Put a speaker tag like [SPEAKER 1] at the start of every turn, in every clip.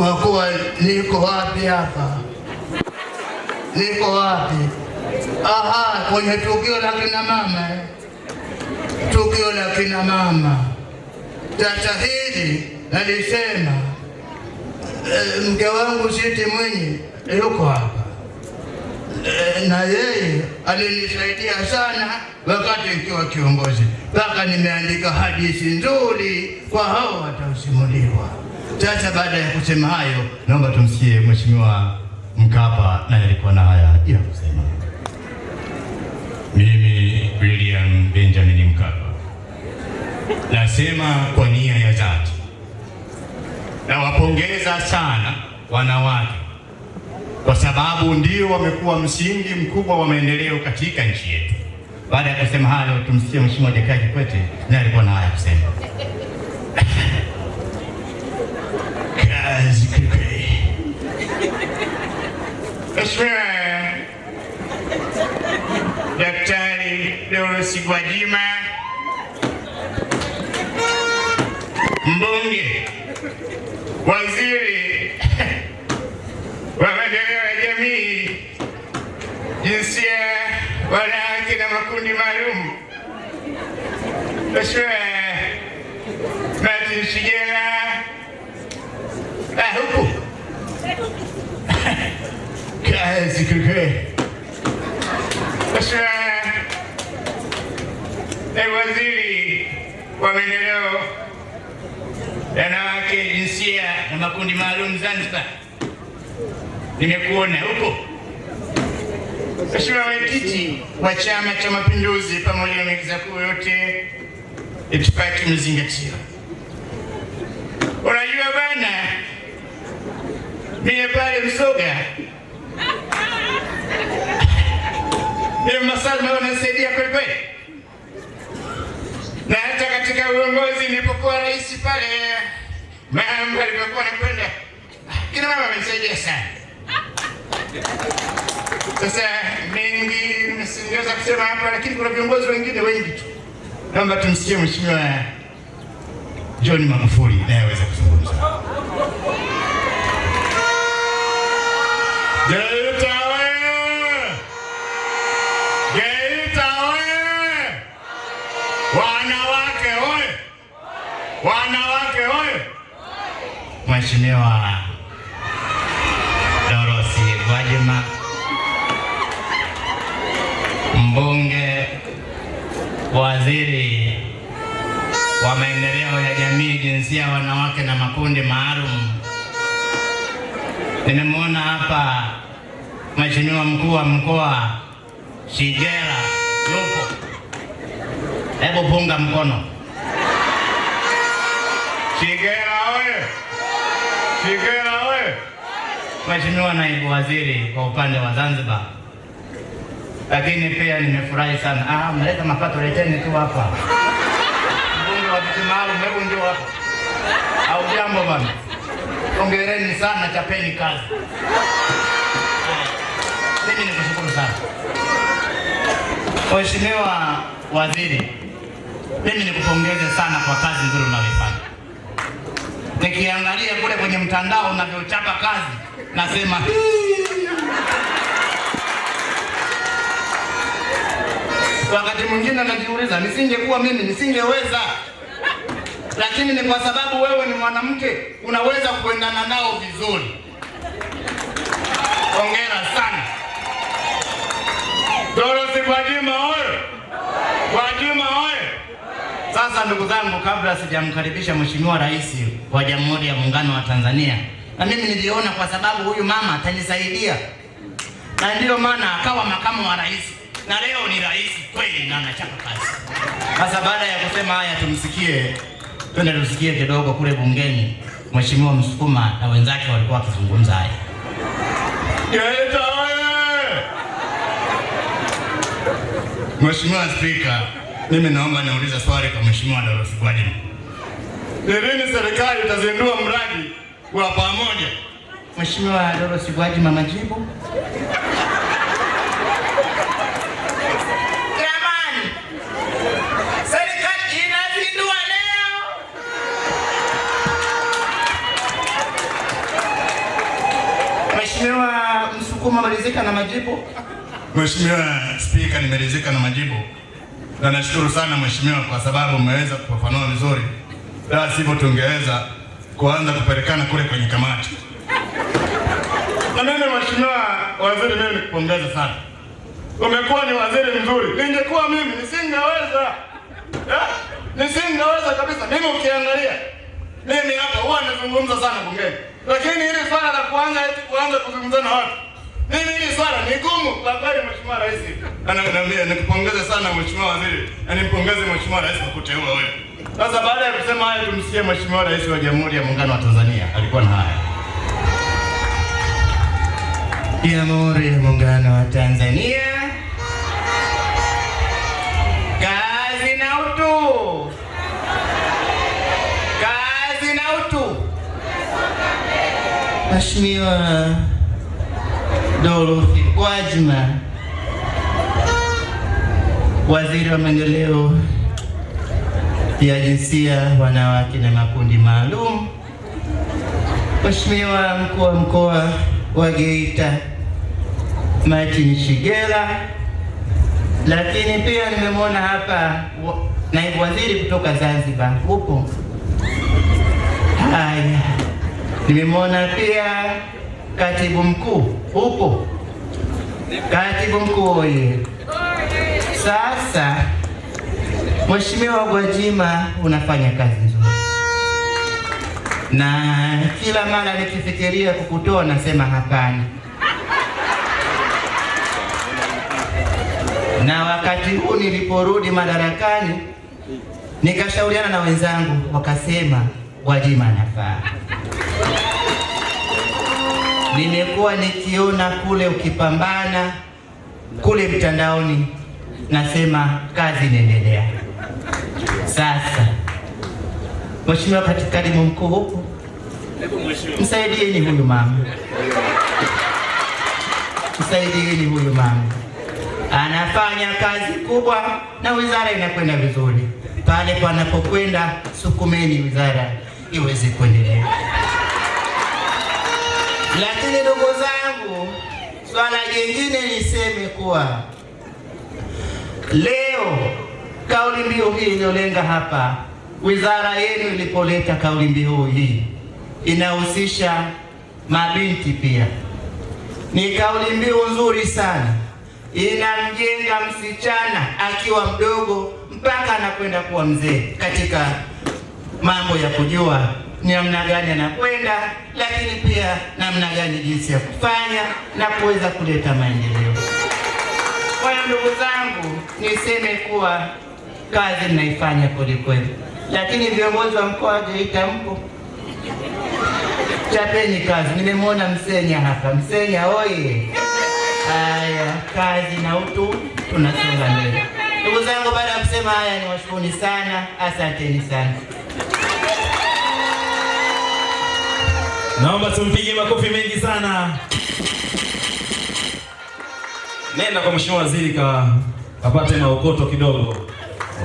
[SPEAKER 1] kwa kuwa niko wapi hapa? Niko wapi? Aha, kwenye tukio la kina mama. Tukio la kina mama. Sasa hili nalisema mke wangu Siti Mwinyi yuko hapa. Na yeye alinisaidia sana wakati nikiwa kiongozi. Mpaka nimeandika hadithi nzuri kwa hao watasimuliwa. Sasa baada ya kusema hayo, naomba tumsikie Mheshimiwa Mkapa na alikuwa na haya ya kusema.
[SPEAKER 2] Mimi William Benjamin Mkapa nasema kwa nia ya dhati, nawapongeza sana wanawake kwa sababu ndio wamekuwa msingi mkubwa wa maendeleo katika nchi yetu. Baada ya kusema hayo, tumsikie Mheshimiwa Jakaya Kikwete na alikuwa na haya kusema.
[SPEAKER 1] Kazi kweli.
[SPEAKER 3] Mheshimiwa Daktari Dorothy Gwajima, mbunge, waziri wa maendeleo ya jamii, jinsia, wanawake na makundi maalum, Mheshimiwa Martin Shigela, huku
[SPEAKER 1] Kazi kweli.
[SPEAKER 3] Mheshimiwa waziri wa maendeleo ya wanawake, jinsia na makundi maalum Zanzibar, nimekuona huko. Mheshimiwa mwenyekiti wa Chama cha Mapinduzi pamoja na meza kuu yote, itifaki mzingatiwa. Unajua bana, mimi pale Msoga ile masuala yanasaidia kweli kweli. Na hata katika uongozi nilipokuwa rais pale, mambo yalikuwa yanakwenda, kina mama wamesaidia sana. Sasa mengi nisingeweza kusema hapa, lakini kuna viongozi wengine wengi tu. Naomba tumsikie Mheshimiwa John Magufuli naye aweze kuzungumza. Geita oye! Geita oye! Wanawake oye! Wanawake oye!
[SPEAKER 2] Mheshimiwa Dorothy Gwajima, mbunge, waziri wa maendeleo ya jamii, jinsia, wanawake na makundi maalum. Nimemwona hapa Mheshimiwa mkuu wa mkoa Shigela yupo. Hebu punga mkono.
[SPEAKER 3] Shigela oye! Shigela oye!
[SPEAKER 2] Mheshimiwa naibu waziri kwa upande wa Zanzibar. Lakini pia nimefurahi sana. Mnaleta mapato, leteni tu hapa. Mbunge wa viti maalum, hebu ndio hapa. Au jambo bwana. Hongereni sana, chapeni kazi. Mimi nikushukuru sana. Mheshimiwa waziri, mimi nikupongeze sana kwa kazi nzuri unayoifanya. Nikiangalia kule kwenye mtandao unavyochapa kazi, nasema wakati mwingine najiuliza, nisingekuwa mimi nisingeweza. Lakini ni kwa sababu wewe ni mwanamke, unaweza kuendana nao vizuri. Hongera sana.
[SPEAKER 3] Dorothy Gwajima oye! Gwajima oye!
[SPEAKER 2] Sasa ndugu zangu, kabla sijamkaribisha Mheshimiwa Rais wa Jamhuri ya Muungano wa Tanzania, na mimi niliona kwa sababu huyu mama atanisaidia, na ndio maana akawa makamu wa rais, na leo ni rais kweli na anachapa kazi. Sasa baada ya kusema haya, twende tusikie kidogo kule bungeni Mheshimiwa Msukuma na wenzake walikuwa wakizungumza haya.
[SPEAKER 3] Geita oye!
[SPEAKER 1] Mheshimiwa Spika, mimi naomba niulize swali kwa Mheshimiwa Dorothy Gwajima.
[SPEAKER 3] Ni lini serikali itazindua mradi wa pamoja?
[SPEAKER 2] Mheshimiwa Dorothy Gwajima, majibu. Mheshimiwa Msukuma ameridhika na majibu?
[SPEAKER 3] Mheshimiwa Spika, nimeridhika na majibu. Na nashukuru sana Mheshimiwa kwa sababu umeweza kufafanua vizuri. La sivyo tungeweza kuanza kupelekana kule kwenye kamati. Na mimi Mheshimiwa Waziri, mimi nikupongeza sana. Umekuwa ni waziri mzuri. Ningekuwa mimi nisingeweza. Nisingeweza kabisa. Mimi ukiangalia mimi hapa huwa nazungumza sana bungeni. Lakini hili swala la kuanza kuzungumza na watu, mimi hili swala ni gumu kwa kweli. Mheshimiwa Rais, ananiambia nikupongeze sana Mheshimiwa Waziri, na nimpongeze Mheshimiwa Rais kwa kuteua wewe. Sasa baada ya kusema haya, tumsikie Mheshimiwa Rais wa Jamhuri ya Muungano wa Tanzania alikuwa na haya.
[SPEAKER 2] Jamhuri ya Muungano wa Tanzania. Kazi na utu. Kazi na utu. Mheshimiwa Dorothy Gwajima, Waziri wa Maendeleo ya Jinsia, Wanawake na Makundi Maalum. Mheshimiwa Mkuu wa Mkoa wa Geita Martin Shigela, lakini pia nimemwona hapa naibu waziri kutoka Zanzibar, upo? Haya, nimemwona pia katibu mkuu, upo? Katibu mkuu oye! Sasa Mheshimiwa Gwajima, unafanya kazi nzuri, na kila mara nikifikiria kukutoa nasema hapana. Na wakati huu niliporudi madarakani nikashauriana na wenzangu, wakasema Gwajima anafaa. Nimekuwa nikiona kule ukipambana kule mtandaoni, nasema kazi inaendelea. Sasa Mheshimiwa katibu mkuu huko, msaidieni huyu mama, msaidieni huyu mama, anafanya kazi kubwa na wizara inakwenda vizuri. Pale panapokwenda, sukumeni wizara iweze kuendelea. Lakini ndugu zangu, swala jingine niseme kuwa leo kauli mbiu hii iliyolenga hapa, wizara yenu ilipoleta kauli mbiu hii inahusisha mabinti pia. Ni kauli mbiu nzuri sana, inamjenga msichana akiwa mdogo mpaka anakwenda kuwa mzee katika mambo ya kujua ni namna gani anakwenda, lakini pia namna gani jinsi ya kufanya na kuweza kuleta maendeleo. Kwa hiyo ndugu zangu, niseme kuwa kazi mnaifanya kweli kweli, lakini viongozi wa mkoa wa Geita mpo, chapeni kazi. Nimemwona Msenya hapa, Msenya oye! Haya, kazi na utu, tunasonga mbele. Ndugu zangu, baada ya kusema haya, niwashukuruni sana, asanteni sana.
[SPEAKER 4] Naomba tumpige makofi mengi sana. Nenda kwa Mheshimiwa Waziri kapate maokoto kidogo.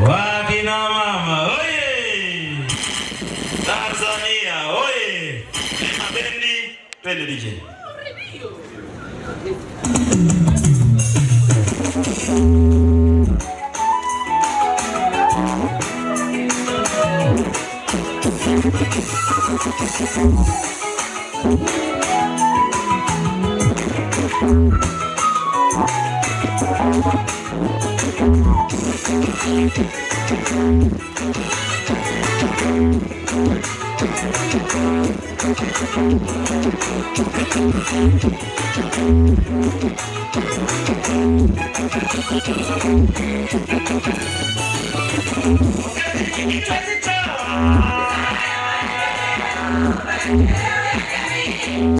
[SPEAKER 4] Wakina mama oye! Tanzania oye! Mabendi, twende DJ.
[SPEAKER 5] Yeah.